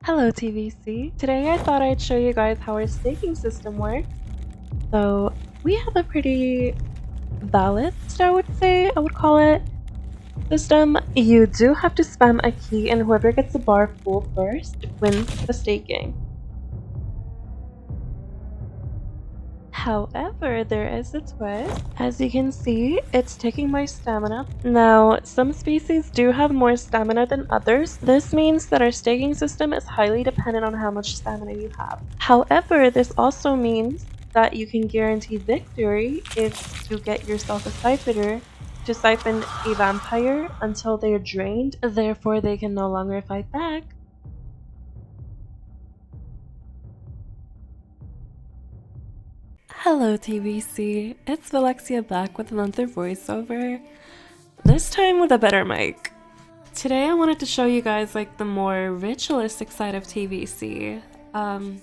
Hello TVC. Today I thought I'd show you guys how our staking system works. So we have a pretty balanced, I would call it, system. You do have to spam a key and whoever gets the bar full first wins the staking. However, there is a twist. As you can see, it's taking my stamina. Now, some species do have more stamina than others. This means that our staking system is highly dependent on how much stamina you have. However, this also means that you can guarantee victory if you get yourself a siphoner to siphon a vampire until they're drained, therefore they can no longer fight back. Hello TVC, it's Alexia back with another voiceover, this time with a better mic. Today I wanted to show you guys like the more ritualistic side of TVC, and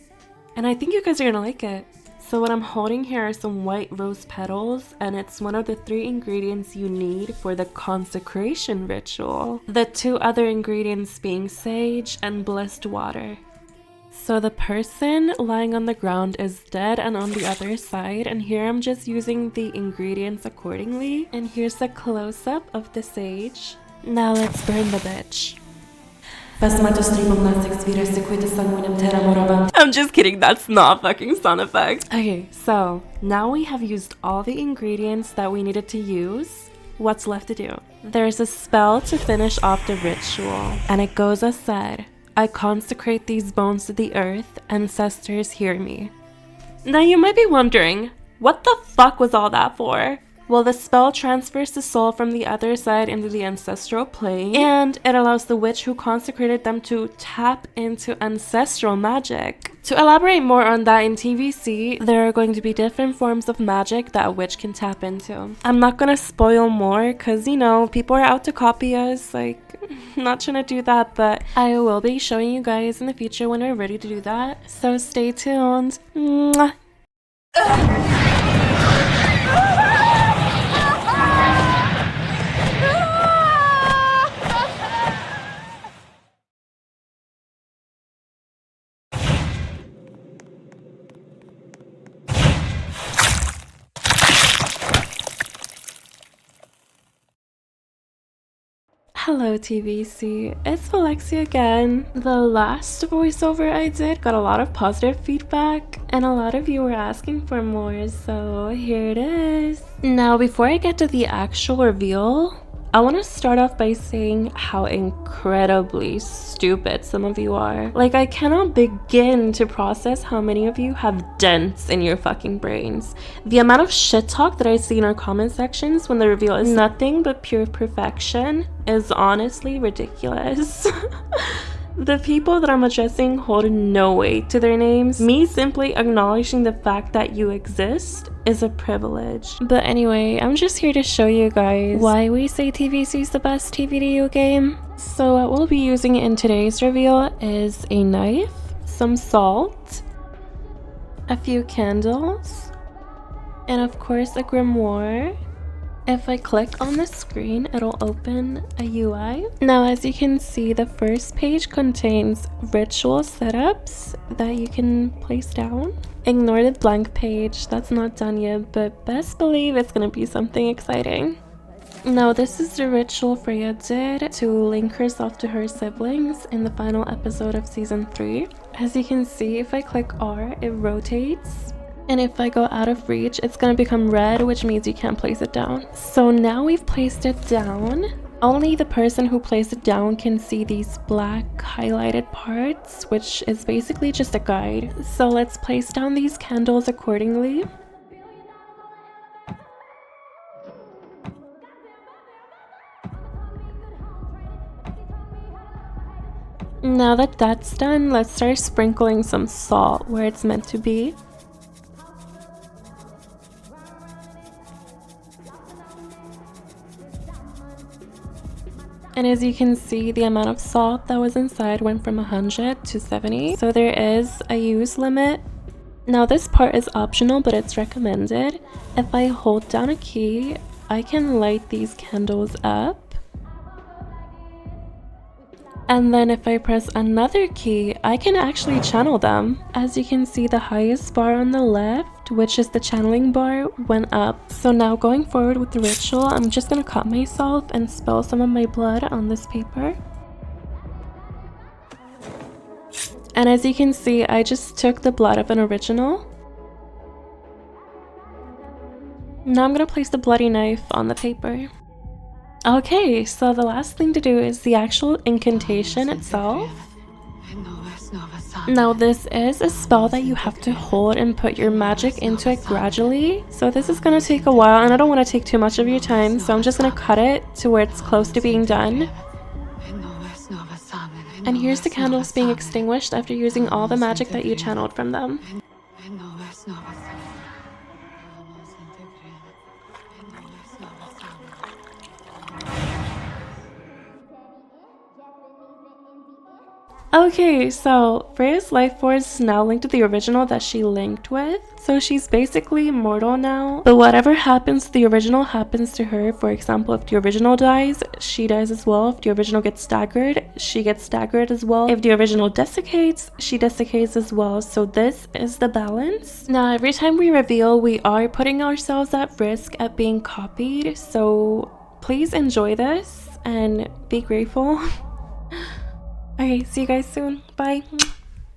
I think you guys are gonna like it. So what I'm holding here are some white rose petals, and it's one of the 3 ingredients you need for the Consecration ritual. The 2 other ingredients being sage and blessed water. So the person lying on the ground is dead and on the other side, and here I'm just using the ingredients accordingly. And here's a close-up of the sage. Now let's burn the bitch. I'm just kidding, that's not fucking sound effect. Okay, so now we have used all the ingredients that we needed to use. What's left to do? There's a spell to finish off the ritual, and it goes as said. I consecrate these bones to the earth, ancestors hear me. Now you might be wondering, what the fuck was all that for? Well, the spell transfers the soul from the other side into the ancestral plane, and it allows the witch who consecrated them to tap into ancestral magic. To elaborate more on that in TVC, there are going to be different forms of magic that a witch can tap into. I'm not gonna spoil more because, you know, people are out to copy us, like, not trying to do that, but I will be showing you guys in the future when we're ready to do that, so stay tuned. Mwah. Hello TVC, it's Alexia again. The last voiceover I did got a lot of positive feedback and a lot of you were asking for more, so here it is. Now before I get to the actual reveal, I want to start off by saying how incredibly stupid some of you are. Like, I cannot begin to process how many of you have dents in your fucking brains. The amount of shit talk that I see in our comment sections when the reveal is nothing but pure perfection is honestly ridiculous. The people that I'm addressing hold no weight to their names. Me simply acknowledging the fact that you exist is a privilege. But anyway, I'm just here to show you guys why we say TVC is the best TVDU game. So what we'll be using in today's reveal is a knife, some salt, a few candles, and of course a grimoire. If I click on the screen, it'll open a UI. Now, as you can see, the first page contains ritual setups that you can place down. Ignore the blank page, that's not done yet, but best believe it's gonna be something exciting. Now, this is the ritual Freya did to link herself to her siblings in the final episode of season 3. As you can see, if I click R, it rotates. And if I go out of reach, it's gonna become red, which means you can't place it down. So now we've placed it down. Only the person who placed it down can see these black highlighted parts, which is basically just a guide. So let's place down these candles accordingly. Now that that's done, let's start sprinkling some salt where it's meant to be. And as you can see, the amount of salt that was inside went from 100 to 70. So there is a use limit. Now this part is optional, but it's recommended. If I hold down a key, I can light these candles up. And then if I press another key, I can actually channel them. As you can see, the highest bar on the left, which is the channeling bar, went up. So now going forward with the ritual, I'm just gonna cut myself and spill some of my blood on this paper. And as you can see, I just took the blood of an original. Now I'm gonna place the bloody knife on the paper. Okay, so the last thing to do is the actual incantation itself. Now this is a spell that you have to hold and put your magic into it gradually. So this is gonna take a while and I don't want to take too much of your time, so I'm just gonna cut it to where it's close to being done. And here's the candles being extinguished after using all the magic that you channeled from them. Okay, so Freya's life force is now linked to the original that she linked with. So she's basically immortal now. But whatever happens to the original happens to her. For example, if the original dies, she dies as well. If the original gets staggered, she gets staggered as well. If the original desiccates, she desiccates as well. So this is the balance. Now, every time we reveal, we are putting ourselves at risk at being copied. So please enjoy this and be grateful. Okay, see you guys soon. Bye.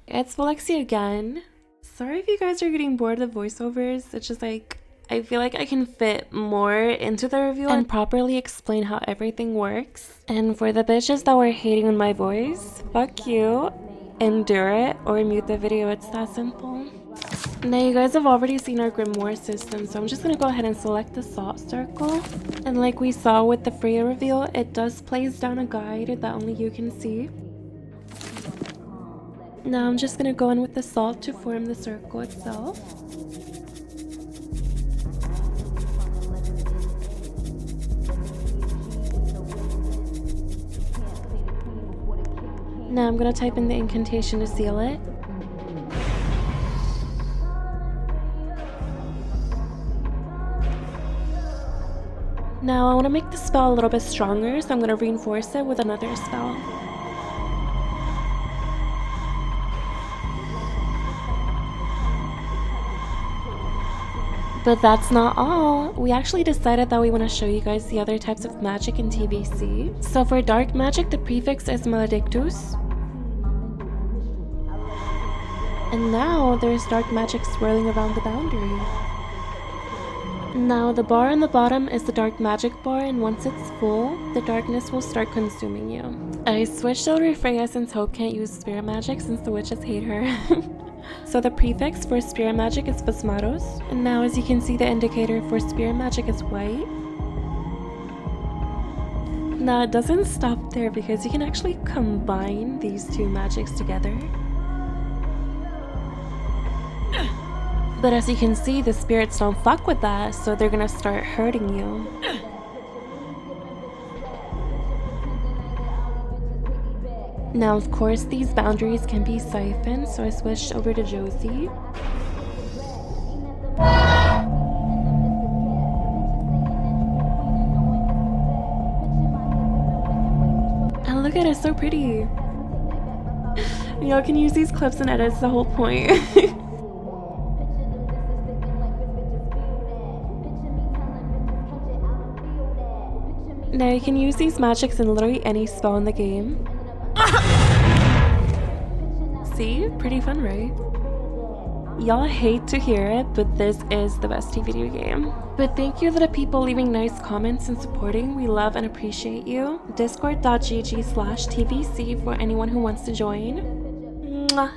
It's Alexia again. Sorry if you guys are getting bored of the voiceovers. It's just like, I feel like I can fit more into the review and properly explain how everything works. And for the bitches that were hating on my voice, fuck you. Endure it or mute the video. It's that simple. Now you guys have already seen our grimoire system, so I'm just gonna go ahead and select the salt circle. And like we saw with the Freya reveal, it does place down a guide that only you can see. Now I'm just gonna go in with the salt to form the circle itself. Now I'm gonna type in the incantation to seal it. Now I want to make the spell a little bit stronger, so I'm going to reinforce it with another spell. But that's not all. We actually decided that we want to show you guys the other types of magic in TBC. So for dark magic, the prefix is Maledictus. And now there's dark magic swirling around the boundary. Now the bar on the bottom is the dark magic bar, and once it's full, the darkness will start consuming you. I switched over Freya since Hope can't use spirit magic since the witches hate her. So the prefix for spirit magic is Phasmatos, and now as you can see the indicator for spirit magic is white. Now it doesn't stop there because you can actually combine these two magics together. But as you can see, the spirits don't fuck with that, so they're gonna start hurting you. Now, of course, these boundaries can be siphoned, so I switched over to Josie. And look at it, it's so pretty. Y'all can use these clips and edits, the whole point. Now you can use these magics in literally any spell in the game. See? Pretty fun, right? Y'all hate to hear it, but this is the best video game. But thank you to the people leaving nice comments and supporting. We love and appreciate you. Discord.gg/TVC for anyone who wants to join. Mwah.